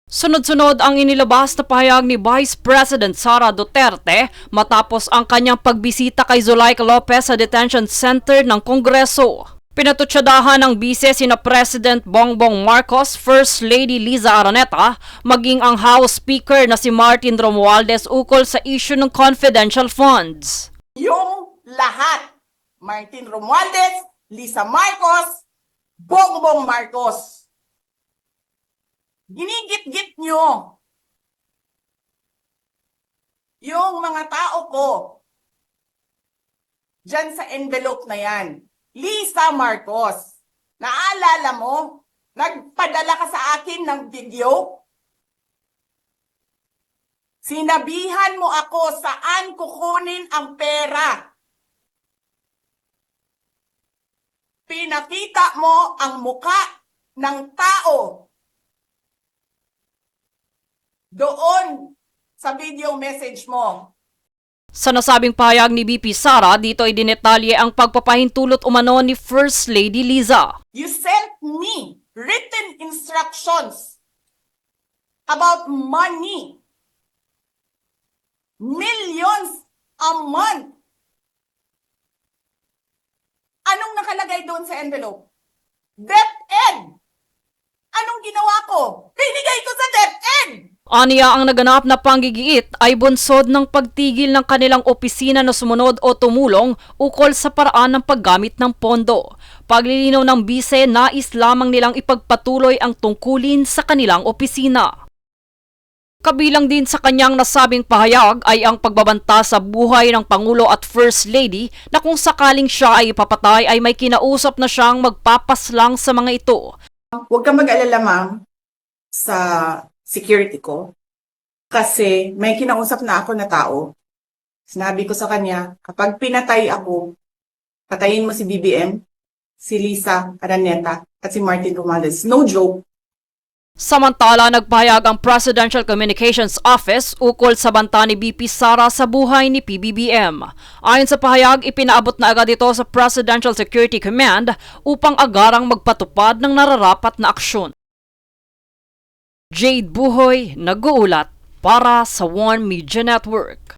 Sunod-sunod ang inilabas na pahayag ni Vice President Sara Duterte matapos ang kanyang pagbisita kay Zulaika Lopez sa detention center ng Kongreso. Pinatutsadahan ng bise sina President Bongbong Marcos, First Lady Liza Araneta, maging ang House Speaker na si Martin Romualdez ukol sa issue ng confidential funds. Yung lahat, Martin Romualdez, Lisa Marcos, Bongbong Marcos, ginigit-git nyo yung mga tao ko dyan sa envelope na yan. Lisa Marcos, naalala mo, nagpadala ka sa akin ng video? Sinabihan mo ako saan kukunin ang pera. Pinakita mo ang muka ng tao doon sa video message mo. Sa nasabing pahayag ni VP Sara, dito ay dinetalye ang pagpapahintulot umano ni First Lady Liza. You sent me written instructions about money. Millions a month. Anong nakalagay doon sa envelope? DepEd. Anong ginawa ko? Binigay ko sa DepEd. Aniya ang naganap na panggigiit ay bunsod ng pagtigil ng kanilang opisina na sumunod o tumulong ukol sa paraan ng paggamit ng pondo. Paglilinaw ng bise, nais lamang nilang ipagpatuloy ang tungkulin sa kanilang opisina. Kabilang din sa kanyang nasabing pahayag ay ang pagbabanta sa buhay ng Pangulo at First Lady na kung sakaling siya ay ipapatay ay may kinausap na siyang magpapaslang sa mga ito. Huwag kang mag-alala, ma'am, sa security ko. Kasi may kinausap na ako na tao. Sinabi ko sa kanya, kapag pinatay ako, patayin mo si BBM, si Liza Araneta, at si Martin Romualdez. No joke. Samantala, nagpahayag ang Presidential Communications Office ukol sa banta ni VP Sara sa buhay ni PBBM. Ayon sa pahayag, ipinaabot na agad ito sa Presidential Security Command upang agarang magpatupad ng nararapat na aksyon. Jade Buhoy, nag-uulat para sa One Media Network.